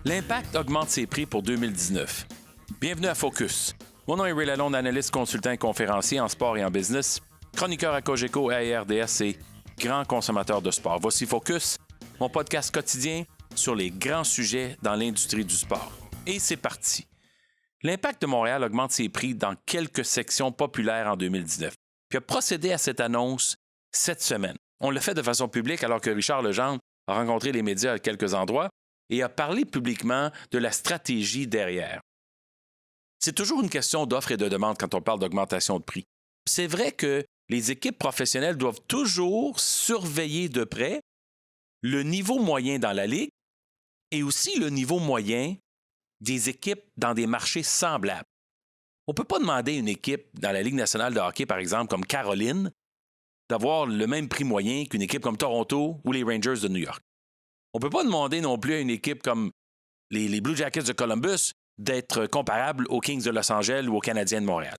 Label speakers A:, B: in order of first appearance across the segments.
A: L'Impact augmente ses prix pour 2019. Bienvenue à Focus. Mon nom est Ray Lalonde, analyste, consultant et conférencier en sport et en business, chroniqueur à Cogeco et à RDS et grand consommateur de sport. Voici Focus, mon podcast quotidien sur les grands sujets dans l'industrie du sport. Et c'est parti. L'Impact de Montréal augmente ses prix dans quelques sections populaires en 2019, puis a procédé à cette annonce cette semaine. On l'a fait de façon publique alors que Richard Legendre a rencontré les médias à quelques endroits et a parlé publiquement de la stratégie derrière. C'est toujours une question d'offre et de demande quand on parle d'augmentation de prix. C'est vrai que les équipes professionnelles doivent toujours surveiller de près le niveau moyen dans la Ligue et aussi le niveau moyen des équipes dans des marchés semblables. On ne peut pas demander à une équipe dans la Ligue nationale de hockey, par exemple, comme Caroline, d'avoir le même prix moyen qu'une équipe comme Toronto ou les Rangers de New York. On ne peut pas demander non plus à une équipe comme les Blue Jackets de Columbus d'être comparable aux Kings de Los Angeles ou aux Canadiens de Montréal.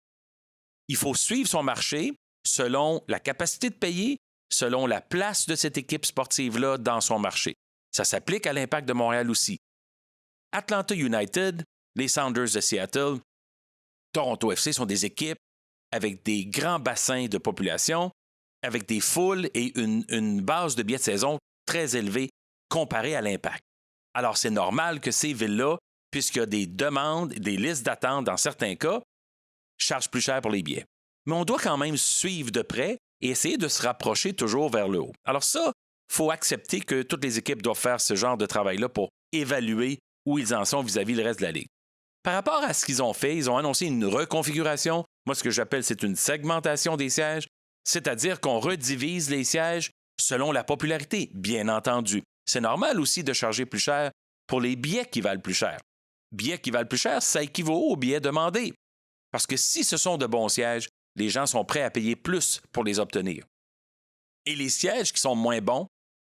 A: Il faut suivre son marché selon la capacité de payer, selon la place de cette équipe sportive-là dans son marché. Ça s'applique à l'Impact de Montréal aussi. Atlanta United, les Sounders de Seattle, Toronto FC sont des équipes avec des grands bassins de population, avec des foules et une base de billets de saison très élevée comparée à l'Impact. Alors, c'est normal que ces villes-là, puisqu'il y a des demandes, des listes d'attente dans certains cas, chargent plus cher pour les billets. Mais on doit quand même suivre de près et essayer de se rapprocher toujours vers le haut. Alors ça, il faut accepter que toutes les équipes doivent faire ce genre de travail-là pour évaluer où ils en sont vis-à-vis le reste de la Ligue. Par rapport à ce qu'ils ont fait, ils ont annoncé une reconfiguration. Moi, ce que j'appelle, c'est une segmentation des sièges, c'est-à-dire qu'on redivise les sièges selon la popularité, bien entendu. C'est normal aussi de charger plus cher pour les billets qui valent plus cher. Billets qui valent plus cher, ça équivaut aux billets demandés. Parce que si ce sont de bons sièges, les gens sont prêts à payer plus pour les obtenir. Et les sièges qui sont moins bons,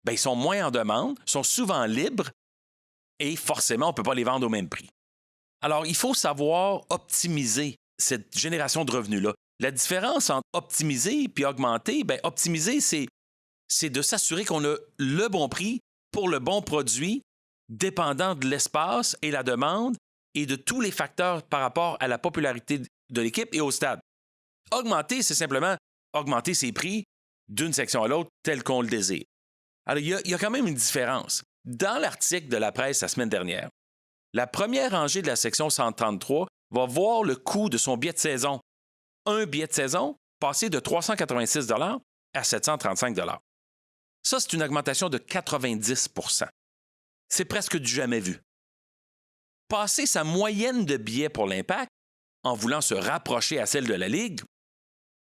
A: ils sont moins en demande, sont souvent libres et forcément, on ne peut pas les vendre au même prix. Alors, il faut savoir optimiser cette génération de revenus-là. La différence entre optimiser et augmenter, optimiser, c'est de s'assurer qu'on a le bon prix pour le bon produit, dépendant de l'espace et la demande et de tous les facteurs par rapport à la popularité de l'équipe et au stade. Augmenter, c'est simplement augmenter ses prix d'une section à l'autre tel qu'on le désire. Alors, il y a quand même une différence. Dans l'article de la presse la semaine dernière, la première rangée de la section 133 va voir le coût de son billet de saison. Un billet de saison passer de 386 à 735 $. Ça, c'est une augmentation de 90 %. C'est presque du jamais vu. Passer sa moyenne de billets pour l'Impact, en voulant se rapprocher à celle de la Ligue,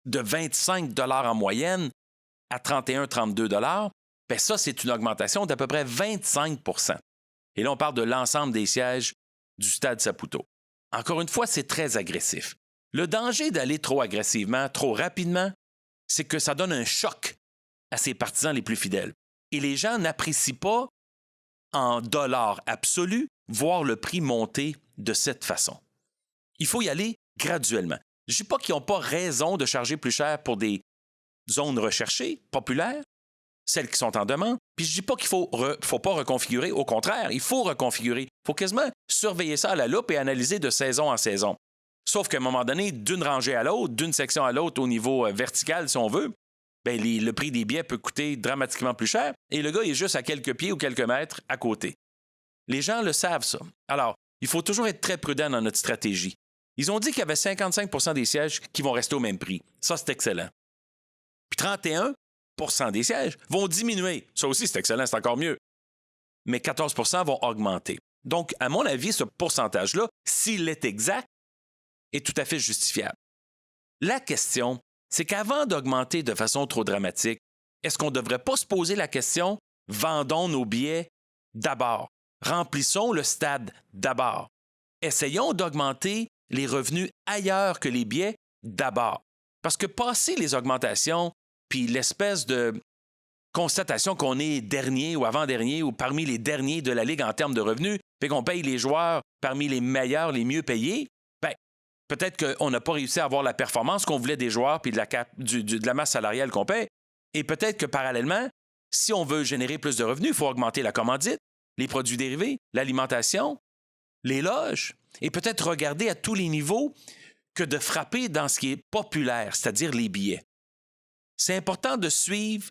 A: de 25 $ en moyenne à 31-32 $, ça, c'est une augmentation d'à peu près 25 %. Et là, on parle de l'ensemble des sièges du Stade Saputo. Encore une fois, c'est très agressif. Le danger d'aller trop agressivement, trop rapidement, c'est que ça donne un choc à ses partisans les plus fidèles. Et les gens n'apprécient pas, en dollars absolus, voir le prix monter de cette façon. Il faut y aller graduellement. Je ne dis pas qu'ils n'ont pas raison de charger plus cher pour des zones recherchées, populaires, celles qui sont en demande, puis je ne dis pas qu'il ne faut pas reconfigurer. Au contraire, il faut reconfigurer. Il faut quasiment surveiller ça à la loupe et analyser de saison en saison. Sauf qu'à un moment donné, d'une rangée à l'autre, d'une section à l'autre au niveau vertical, si on veut, le prix des billets peut coûter dramatiquement plus cher et le gars est juste à quelques pieds ou quelques mètres à côté. Les gens le savent, ça. Alors, il faut toujours être très prudent dans notre stratégie. Ils ont dit qu'il y avait 55 % des sièges qui vont rester au même prix. Ça, c'est excellent. Puis 31 % des sièges vont diminuer. Ça aussi, c'est excellent, c'est encore mieux. Mais 14 % vont augmenter. Donc, à mon avis, ce pourcentage-là, s'il est exact, est tout à fait justifiable. La question, c'est qu'avant d'augmenter de façon trop dramatique, est-ce qu'on ne devrait pas se poser la question « vendons nos billets d'abord, remplissons le stade d'abord, essayons d'augmenter les revenus ailleurs que les billets d'abord ». Parce que passer les augmentations, puis l'espèce de constatation qu'on est dernier ou avant-dernier ou parmi les derniers de la Ligue en termes de revenus, puis qu'on paye les joueurs parmi les meilleurs, les mieux payés, peut-être qu'on n'a pas réussi à avoir la performance qu'on voulait des joueurs puis de la masse salariale qu'on paie. Et peut-être que parallèlement, si on veut générer plus de revenus, il faut augmenter la commandite, les produits dérivés, l'alimentation, les loges, et peut-être regarder à tous les niveaux que de frapper dans ce qui est populaire, c'est-à-dire les billets. C'est important de suivre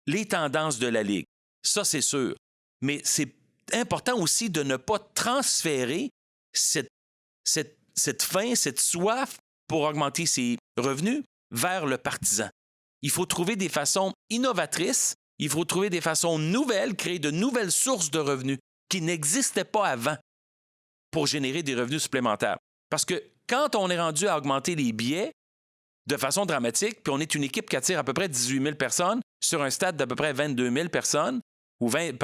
A: les tendances de la Ligue, ça c'est sûr, mais c'est important aussi de ne pas transférer cette faim, cette soif pour augmenter ses revenus vers le partisan. Il faut trouver des façons innovatrices, il faut trouver des façons nouvelles, créer de nouvelles sources de revenus qui n'existaient pas avant pour générer des revenus supplémentaires. Parce que quand on est rendu à augmenter les billets de façon dramatique, puis on est une équipe qui attire à peu près 18 000 personnes sur un stade d'à peu près 22 000 personnes, ou 20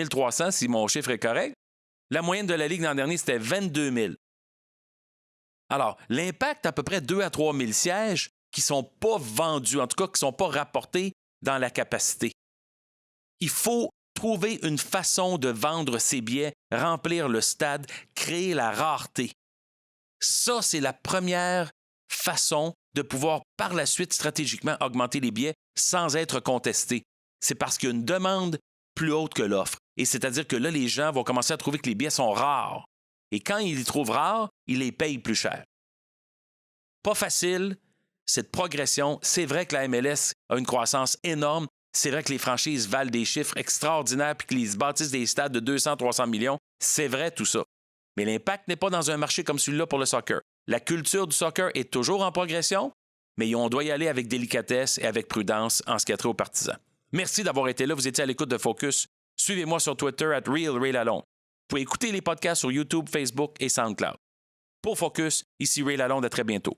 A: 300 si mon chiffre est correct, la moyenne de la Ligue l'an dernier, c'était 22 000. Alors, l'impact à peu près 2 à 3 000 sièges qui ne sont pas vendus, en tout cas qui ne sont pas rapportés dans la capacité. Il faut trouver une façon de vendre ces billets, remplir le stade, créer la rareté. Ça, c'est la première façon de pouvoir par la suite stratégiquement augmenter les billets sans être contesté. C'est parce qu'il y a une demande plus haute que l'offre. Et c'est-à-dire que là, les gens vont commencer à trouver que les billets sont rares. Et quand ils les trouvent rares, ils les payent plus cher. Pas facile, cette progression. C'est vrai que la MLS a une croissance énorme. C'est vrai que les franchises valent des chiffres extraordinaires puis qu'ils bâtissent des stades de 200-300 millions. C'est vrai tout ça. Mais l'impact n'est pas dans un marché comme celui-là pour le soccer. La culture du soccer est toujours en progression, mais on doit y aller avec délicatesse et avec prudence en ce qui a trait aux partisans. Merci d'avoir été là. Vous étiez à l'écoute de Focus. Suivez-moi sur Twitter @RealRayLalonde. Vous pouvez écouter les podcasts sur YouTube, Facebook et SoundCloud. Pour Focus, ici Ray Lalonde. À très bientôt.